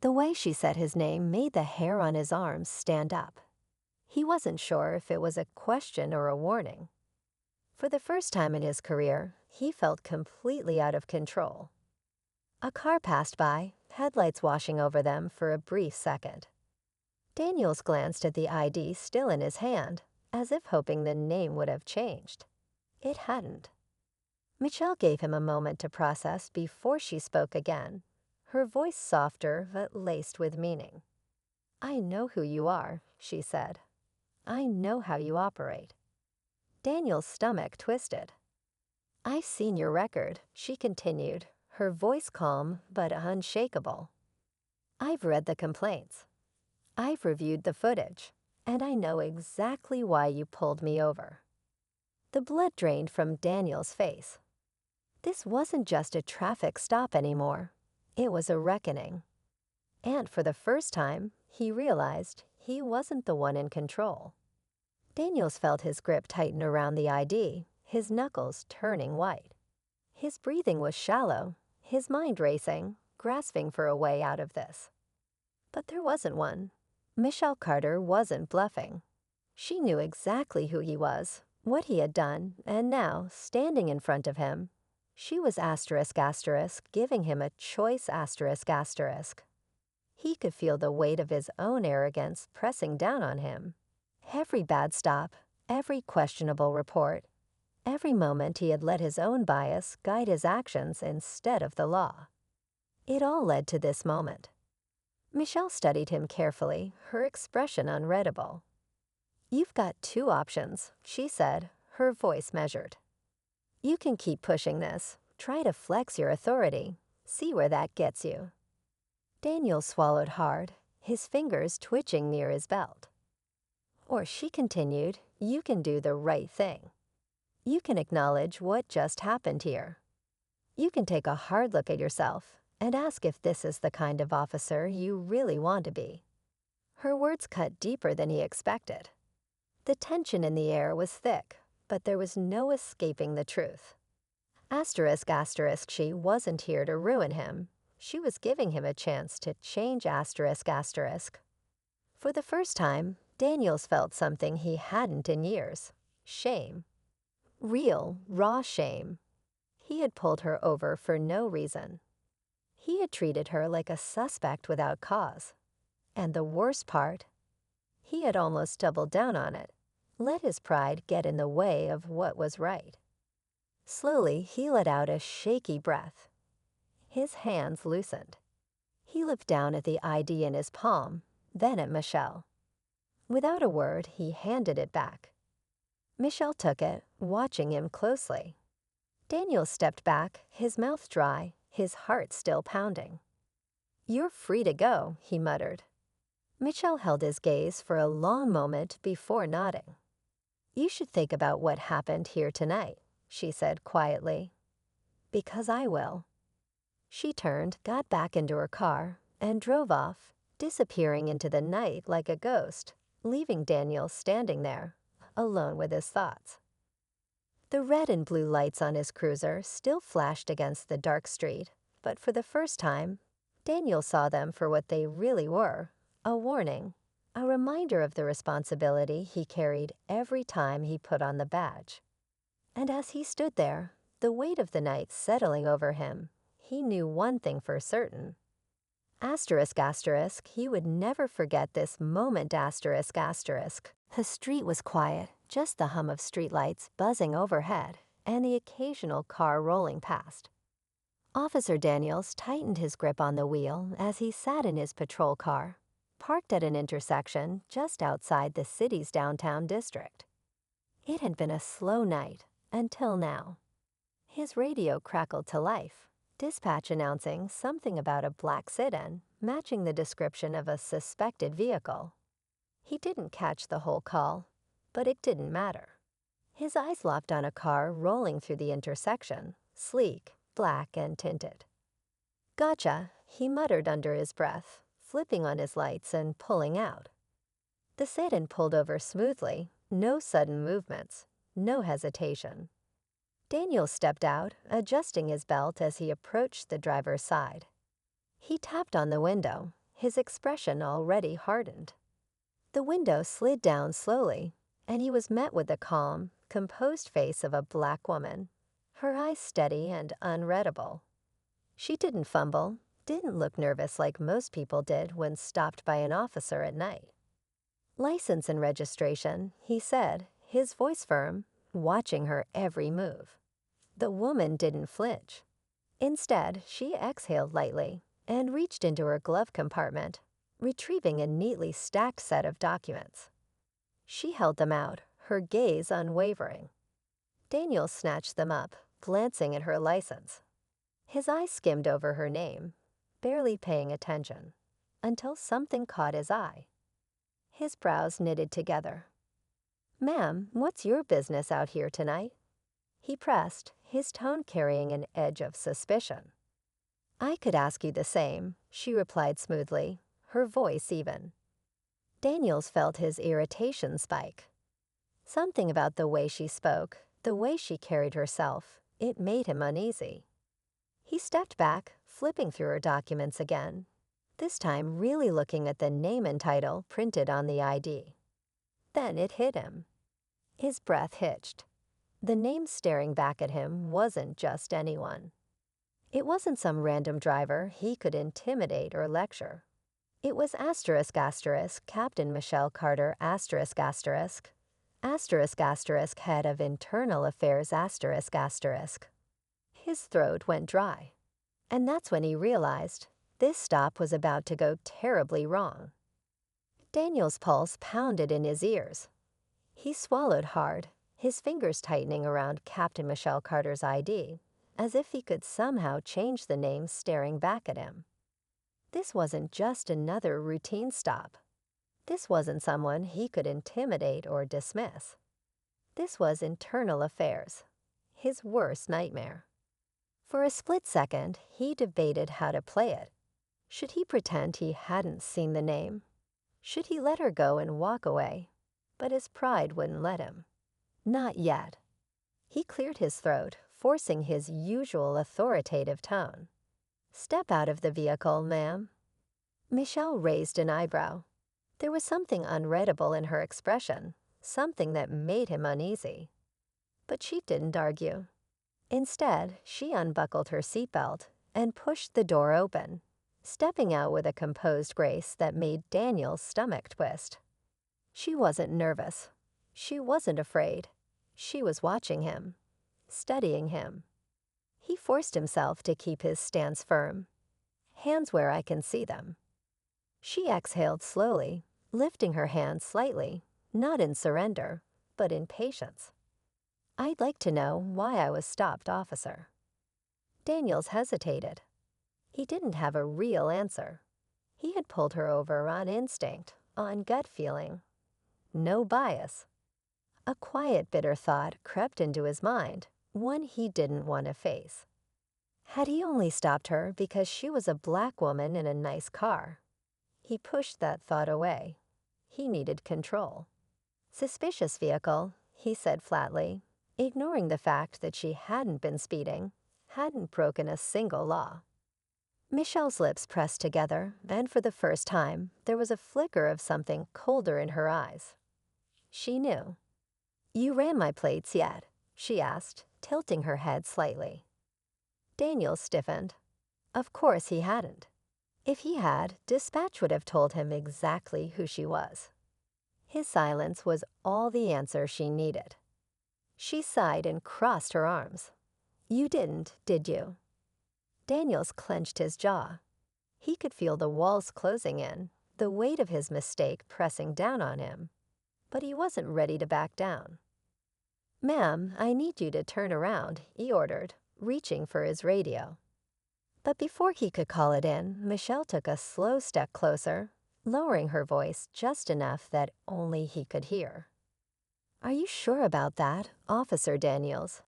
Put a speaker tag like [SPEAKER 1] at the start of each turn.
[SPEAKER 1] The way she said his name made the hair on his arms stand up. He wasn't sure if it was a question or a warning. For the first time in his career, he felt completely out of control. A car passed by, headlights washing over them for a brief second. Daniels glanced at the ID still in his hand, as if hoping the name would have changed. It hadn't. Michelle gave him a moment to process before she spoke again, her voice softer but laced with meaning. "I know who you are," she said. "I know how you operate." Daniel's stomach twisted. "I've seen your record," she continued, her voice calm but unshakable. "I've read the complaints. I've reviewed the footage, and I know exactly why you pulled me over." The blood drained from Daniel's face. This wasn't just a traffic stop anymore. It was a reckoning. And for the first time, he realized he wasn't the one in control. Daniels felt his grip tighten around the ID, his knuckles turning white. His breathing was shallow, his mind racing, grasping for a way out of this. But there wasn't one. Michelle Carter wasn't bluffing. She knew exactly who he was, what he had done, and now, standing in front of him, she was giving him a choice **. He could feel the weight of his own arrogance pressing down on him. Every bad stop, every questionable report, every moment he had let his own bias guide his actions instead of the law. It all led to this moment. Michelle studied him carefully, her expression unreadable. "You've got two options," she said, her voice measured. "You can keep pushing this, try to flex your authority, see where that gets you." Daniel swallowed hard, his fingers twitching near his belt. "Or," she continued, "you can do the right thing. You can acknowledge what just happened here. You can take a hard look at yourself and ask if this is the kind of officer you really want to be." Her words cut deeper than he expected. The tension in the air was thick, but there was no escaping the truth. She wasn't here to ruin him. She was giving him a chance to change **. For the first time, Daniels felt something he hadn't in years: shame. Real, raw shame. He had pulled her over for no reason. He had treated her like a suspect without cause. And the worst part, he had almost doubled down on it, let his pride get in the way of what was right. Slowly, he let out a shaky breath. His hands loosened. He looked down at the ID in his palm, then at Michelle. Without a word, he handed it back. Michelle took it, watching him closely. Daniel stepped back, his mouth dry, his heart still pounding. "You're free to go," he muttered. Michelle held his gaze for a long moment before nodding. "You should think about what happened here tonight," she said quietly. "Because I will." She turned, got back into her car, and drove off, disappearing into the night like a ghost, leaving Daniel standing there, alone with his thoughts. The red and blue lights on his cruiser still flashed against the dark street, but for the first time, Daniel saw them for what they really were: a warning, a reminder of the responsibility he carried every time he put on the badge. And as he stood there, the weight of the night settling over him, he knew one thing for certain. He would never forget this moment. The street was quiet, just the hum of streetlights buzzing overhead and the occasional car rolling past. Officer Daniels tightened his grip on the wheel as he sat in his patrol car, parked at an intersection just outside the city's downtown district. It had been a slow night until now. His radio crackled to life, dispatch announcing something about a black sedan matching the description of a suspected vehicle. He didn't catch the whole call, but it didn't matter. His eyes locked on a car rolling through the intersection, sleek, black, and tinted. "Gotcha," he muttered under his breath, flipping on his lights and pulling out. The sedan pulled over smoothly, no sudden movements, no hesitation. Daniel stepped out, adjusting his belt as he approached the driver's side. He tapped on the window, his expression already hardened. The window slid down slowly, and he was met with the calm, composed face of a black woman, her eyes steady and unreadable. She didn't fumble, didn't look nervous like most people did when stopped by an officer at night. "License and registration," he said, his voice firm, watching her every move. The woman didn't flinch. Instead, she exhaled lightly and reached into her glove compartment, retrieving a neatly stacked set of documents. She held them out, her gaze unwavering. Daniel snatched them up, glancing at her license. His eyes skimmed over her name, barely paying attention, until something caught his eye. His brows knitted together. "Ma'am, what's your business out here tonight?" He pressed, his tone carrying an edge of suspicion. "I could ask you the same," she replied smoothly, her voice even. Daniels felt his irritation spike. Something about the way she spoke, the way she carried herself, it made him uneasy. He stepped back, flipping through her documents again, this time really looking at the name and title printed on the ID. Then it hit him. His breath hitched. The name staring back at him wasn't just anyone. It wasn't some random driver he could intimidate or lecture. It was *** Captain Michelle Carter ***, ***, head of internal affairs ***. His throat went dry. And that's when he realized this stop was about to go terribly wrong. Daniel's pulse pounded in his ears. He swallowed hard, his fingers tightening around Captain Michelle Carter's ID, as if he could somehow change the name staring back at him. This wasn't just another routine stop. This wasn't someone he could intimidate or dismiss. This was internal affairs, his worst nightmare. For a split second, he debated how to play it. Should he pretend he hadn't seen the name? Should he let her go and walk away? But his pride wouldn't let him. Not yet. He cleared his throat, forcing his usual authoritative tone. "Step out of the vehicle, ma'am." Michelle raised an eyebrow. There was something unreadable in her expression, something that made him uneasy. But she didn't argue. Instead, she unbuckled her seatbelt and pushed the door open, stepping out with a composed grace that made Daniel's stomach twist. She wasn't nervous. She wasn't afraid. She was watching him, studying him. He forced himself to keep his stance firm. "Hands where I can see them." She exhaled slowly, lifting her hands slightly, not in surrender, but in patience. "I'd like to know why I was stopped, officer." Daniels hesitated. He didn't have a real answer. He had pulled her over on instinct, on gut feeling. No bias. A quiet, bitter thought crept into his mind, one he didn't want to face. Had he only stopped her because she was a black woman in a nice car? He pushed that thought away. He needed control. "Suspicious vehicle," he said flatly, ignoring the fact that she hadn't been speeding, hadn't broken a single law. Michelle's lips pressed together, and for the first time, there was a flicker of something colder in her eyes. She knew. "You ran my plates yet?" she asked, tilting her head slightly. Daniel stiffened. Of course he hadn't. If he had, dispatch would have told him exactly who she was. His silence was all the answer she needed. She sighed and crossed her arms. "You didn't, did you?" Daniels clenched his jaw. He could feel the walls closing in, the weight of his mistake pressing down on him. But he wasn't ready to back down. "Ma'am, I need you to turn around," he ordered, reaching for his radio. But before he could call it in, Michelle took a slow step closer, lowering her voice just enough that only he could hear. "Are you sure about that, Officer Daniels?"